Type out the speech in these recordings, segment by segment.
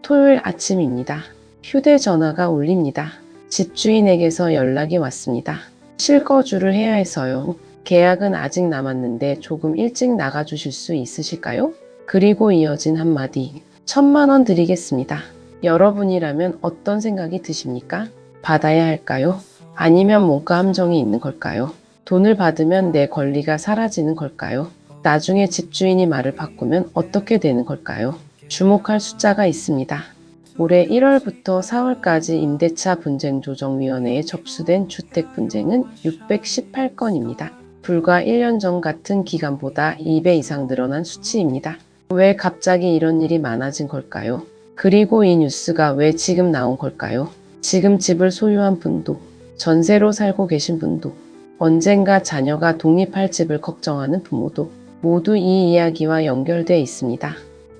토요일 아침입니다. 휴대전화가 울립니다. 집주인에게서 연락이 왔습니다. 실거주를 해야 해서요. 계약은 아직 남았는데 조금 일찍 나가주실 수 있으실까요? 그리고 이어진 한마디. 1,000만 원 드리겠습니다. 여러분이라면 어떤 생각이 드십니까? 받아야 할까요? 아니면 뭔가 함정이 있는 걸까요? 돈을 받으면 내 권리가 사라지는 걸까요? 나중에 집주인이 말을 바꾸면 어떻게 되는 걸까요? 주목할 숫자가 있습니다. 올해 1월부터 4월까지 임대차 분쟁조정위원회에 접수된 주택 분쟁은 618건입니다. 불과 1년 전 같은 기간보다 2배 이상 늘어난 수치입니다. 왜 갑자기 이런 일이 많아진 걸까요? 그리고 이 뉴스가 왜 지금 나온 걸까요? 지금 집을 소유한 분도, 전세로 살고 계신 분도, 언젠가 자녀가 독립할 집을 걱정하는 부모도 모두 이 이야기와 연결되어 있습니다.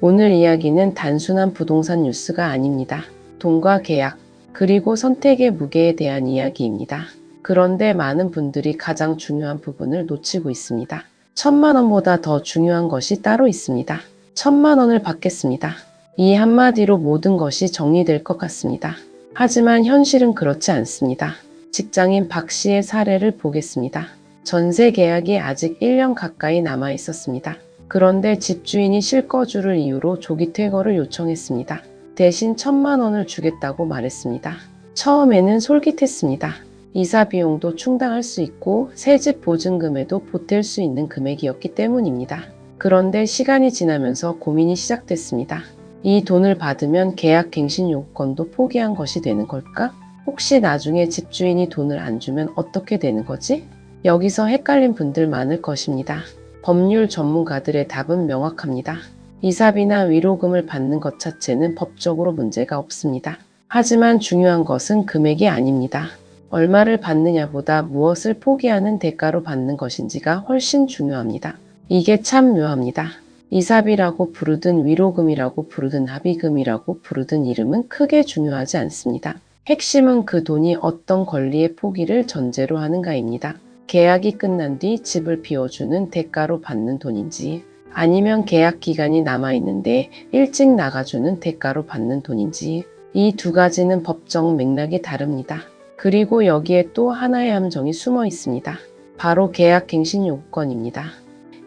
오늘 이야기는 단순한 부동산 뉴스가 아닙니다. 돈과 계약, 그리고 선택의 무게에 대한 이야기입니다. 그런데 많은 분들이 가장 중요한 부분을 놓치고 있습니다. 1,000만 원보다 더 중요한 것이 따로 있습니다. 1,000만 원을 받겠습니다. 이 한마디로 모든 것이 정리될 것 같습니다. 하지만 현실은 그렇지 않습니다. 직장인 박 씨의 사례를 보겠습니다. 전세 계약이 아직 1년 가까이 남아 있었습니다. 그런데 집주인이 실거주를 이유로 조기 퇴거를 요청했습니다. 대신 1,000만 원을 주겠다고 말했습니다. 처음에는 솔깃했습니다. 이사 비용도 충당할 수 있고 새집 보증금에도 보탤 수 있는 금액이었기 때문입니다. 그런데 시간이 지나면서 고민이 시작됐습니다. 이 돈을 받으면 계약 갱신 요건도 포기한 것이 되는 걸까? 혹시 나중에 집주인이 돈을 안 주면 어떻게 되는 거지? 여기서 헷갈린 분들 많을 것입니다. 법률 전문가들의 답은 명확합니다. 이사비나 위로금을 받는 것 자체는 법적으로 문제가 없습니다. 하지만 중요한 것은 금액이 아닙니다. 얼마를 받느냐보다 무엇을 포기하는 대가로 받는 것인지가 훨씬 중요합니다. 이게 참 묘합니다. 이사비라고 부르든 위로금이라고 부르든 합의금이라고 부르든 이름은 크게 중요하지 않습니다. 핵심은 그 돈이 어떤 권리의 포기를 전제로 하는가입니다. 계약이 끝난 뒤 집을 비워주는 대가로 받는 돈인지, 아니면 계약 기간이 남아있는데 일찍 나가주는 대가로 받는 돈인지, 이 두 가지는 법적 맥락이 다릅니다. 그리고 여기에 또 하나의 함정이 숨어 있습니다. 바로 계약 갱신 요건입니다.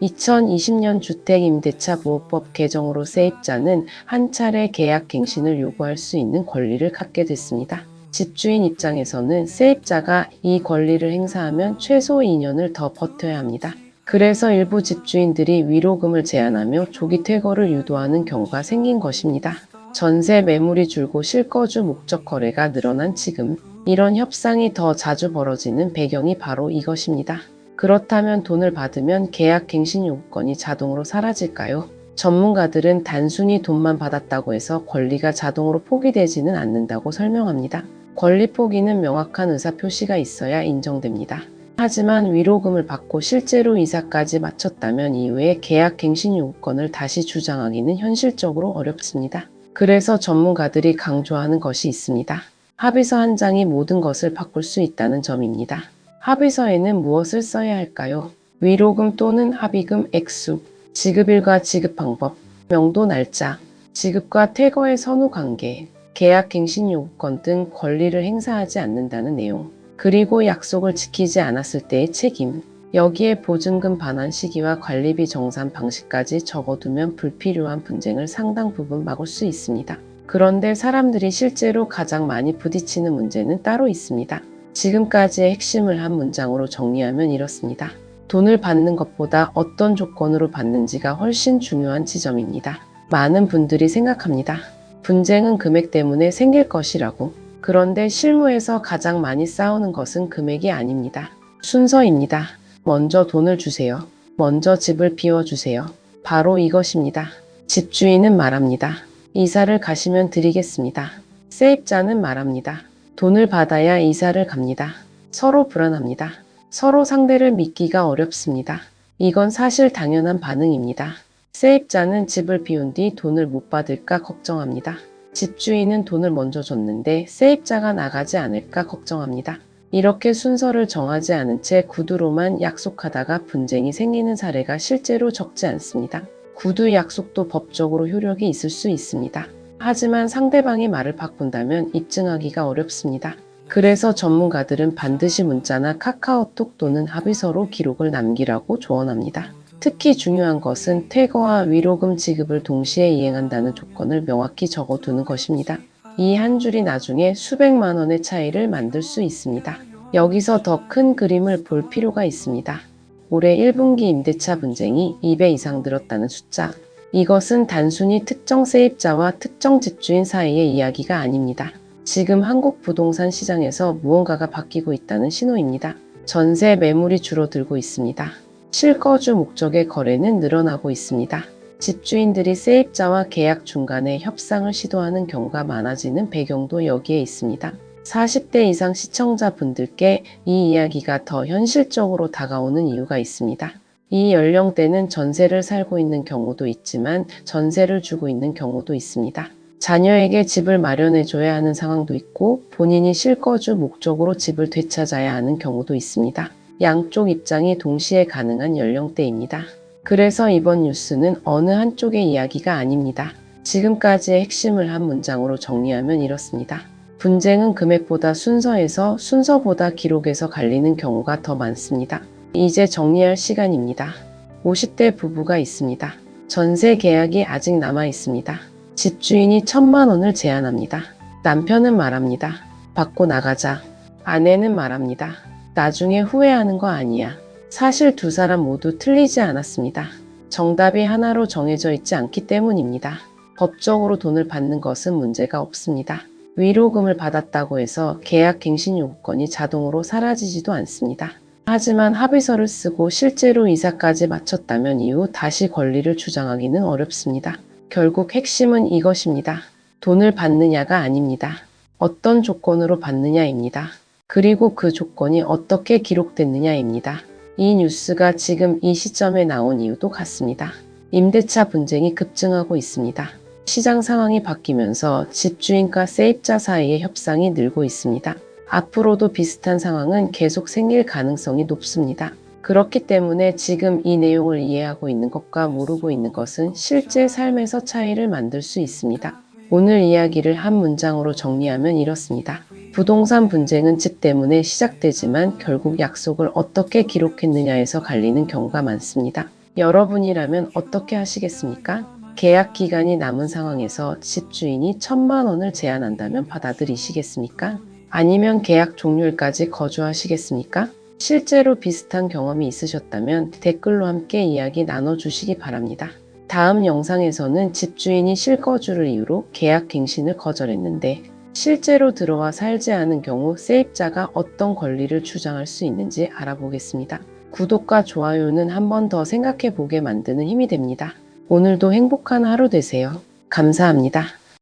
2020년 주택임대차보호법 개정으로 세입자는 한 차례 계약 갱신을 요구할 수 있는 권리를 갖게 됐습니다. 집주인 입장에서는 세입자가 이 권리를 행사하면 최소 2년을 더 버텨야 합니다. 그래서 일부 집주인들이 위로금을 제한하며 조기 퇴거를 유도하는 경우가 생긴 것입니다. 전세 매물이 줄고 실거주 목적 거래가 늘어난 지금, 이런 협상이 더 자주 벌어지는 배경이 바로 이것입니다. 그렇다면 돈을 받으면 계약 갱신 요건이 자동으로 사라질까요? 전문가들은 단순히 돈만 받았다고 해서 권리가 자동으로 포기되지는 않는다고 설명합니다. 권리 포기는 명확한 의사표시가 있어야 인정됩니다. 하지만 위로금을 받고 실제로 이사까지 마쳤다면 이후에 계약 갱신 요건을 다시 주장하기는 현실적으로 어렵습니다. 그래서 전문가들이 강조하는 것이 있습니다. 합의서 한 장이 모든 것을 바꿀 수 있다는 점입니다. 합의서에는 무엇을 써야 할까요? 위로금 또는 합의금 액수, 지급일과 지급 방법, 명도 날짜, 지급과 퇴거의 선후 관계, 계약 갱신 요건 등 권리를 행사하지 않는다는 내용, 그리고 약속을 지키지 않았을 때의 책임, 여기에 보증금 반환 시기와 관리비 정산 방식까지 적어두면 불필요한 분쟁을 상당 부분 막을 수 있습니다. 그런데 사람들이 실제로 가장 많이 부딪히는 문제는 따로 있습니다. 지금까지의 핵심을 한 문장으로 정리하면 이렇습니다. 돈을 받는 것보다 어떤 조건으로 받는지가 훨씬 중요한 지점입니다. 많은 분들이 생각합니다. 분쟁은 금액 때문에 생길 것이라고. 그런데 실무에서 가장 많이 싸우는 것은 금액이 아닙니다. 순서입니다. 먼저 돈을 주세요. 먼저 집을 비워주세요. 바로 이것입니다. 집주인은 말합니다. 이사를 가시면 드리겠습니다. 세입자는 말합니다. 돈을 받아야 이사를 갑니다. 서로 불안합니다. 서로 상대를 믿기가 어렵습니다. 이건 사실 당연한 반응입니다. 세입자는 집을 비운 뒤 돈을 못 받을까 걱정합니다. 집주인은 돈을 먼저 줬는데 세입자가 나가지 않을까 걱정합니다. 이렇게 순서를 정하지 않은 채 구두로만 약속하다가 분쟁이 생기는 사례가 실제로 적지 않습니다. 구두 약속도 법적으로 효력이 있을 수 있습니다. 하지만 상대방이 말을 바꾼다면 입증하기가 어렵습니다. 그래서 전문가들은 반드시 문자나 카카오톡 또는 합의서로 기록을 남기라고 조언합니다. 특히 중요한 것은 퇴거와 위로금 지급을 동시에 이행한다는 조건을 명확히 적어두는 것입니다. 이 한 줄이 나중에 수백만 원의 차이를 만들 수 있습니다. 여기서 더 큰 그림을 볼 필요가 있습니다. 올해 1분기 임대차 분쟁이 2배 이상 늘었다는 숫자. 이것은 단순히 특정 세입자와 특정 집주인 사이의 이야기가 아닙니다. 지금 한국 부동산 시장에서 무언가가 바뀌고 있다는 신호입니다. 전세 매물이 줄어들고 있습니다. 실거주 목적의 거래는 늘어나고 있습니다. 집주인들이 세입자와 계약 중간에 협상을 시도하는 경우가 많아지는 배경도 여기에 있습니다. 40대 이상 시청자분들께 이 이야기가 더 현실적으로 다가오는 이유가 있습니다. 이 연령대는 전세를 살고 있는 경우도 있지만 전세를 주고 있는 경우도 있습니다. 자녀에게 집을 마련해줘야 하는 상황도 있고 본인이 실거주 목적으로 집을 되찾아야 하는 경우도 있습니다. 양쪽 입장이 동시에 가능한 연령대입니다. 그래서 이번 뉴스는 어느 한쪽의 이야기가 아닙니다. 지금까지의 핵심을 한 문장으로 정리하면 이렇습니다. 분쟁은 금액보다 순서에서 순서보다 기록에서 갈리는 경우가 더 많습니다. 이제 정리할 시간입니다. 50대 부부가 있습니다. 전세 계약이 아직 남아 있습니다. 집주인이 1,000만 원을 제안합니다. 남편은 말합니다. 받고 나가자. 아내는 말합니다. 나중에 후회하는 거 아니야. 사실 두 사람 모두 틀리지 않았습니다. 정답이 하나로 정해져 있지 않기 때문입니다. 법적으로 돈을 받는 것은 문제가 없습니다. 위로금을 받았다고 해서 계약 갱신 요구권이 자동으로 사라지지도 않습니다. 하지만 합의서를 쓰고 실제로 이사까지 마쳤다면 이후 다시 권리를 주장하기는 어렵습니다. 결국 핵심은 이것입니다. 돈을 받느냐가 아닙니다. 어떤 조건으로 받느냐입니다. 그리고 그 조건이 어떻게 기록됐느냐입니다. 이 뉴스가 지금 이 시점에 나온 이유도 같습니다. 임대차 분쟁이 급증하고 있습니다. 시장 상황이 바뀌면서 집주인과 세입자 사이의 협상이 늘고 있습니다. 앞으로도 비슷한 상황은 계속 생길 가능성이 높습니다. 그렇기 때문에 지금 이 내용을 이해하고 있는 것과 모르고 있는 것은 실제 삶에서 차이를 만들 수 있습니다. 오늘 이야기를 한 문장으로 정리하면 이렇습니다. 부동산 분쟁은 집 때문에 시작되지만 결국 약속을 어떻게 기록했느냐에서 갈리는 경우가 많습니다. 여러분이라면 어떻게 하시겠습니까? 계약 기간이 남은 상황에서 집주인이 1,000만 원을 제안한다면 받아들이시겠습니까? 아니면 계약 종료일까지 거주하시겠습니까? 실제로 비슷한 경험이 있으셨다면 댓글로 함께 이야기 나눠주시기 바랍니다. 다음 영상에서는 집주인이 실거주를 이유로 계약 갱신을 거절했는데 실제로 들어와 살지 않은 경우 세입자가 어떤 권리를 주장할 수 있는지 알아보겠습니다. 구독과 좋아요는 한 번 더 생각해 보게 만드는 힘이 됩니다. 오늘도 행복한 하루 되세요. 감사합니다.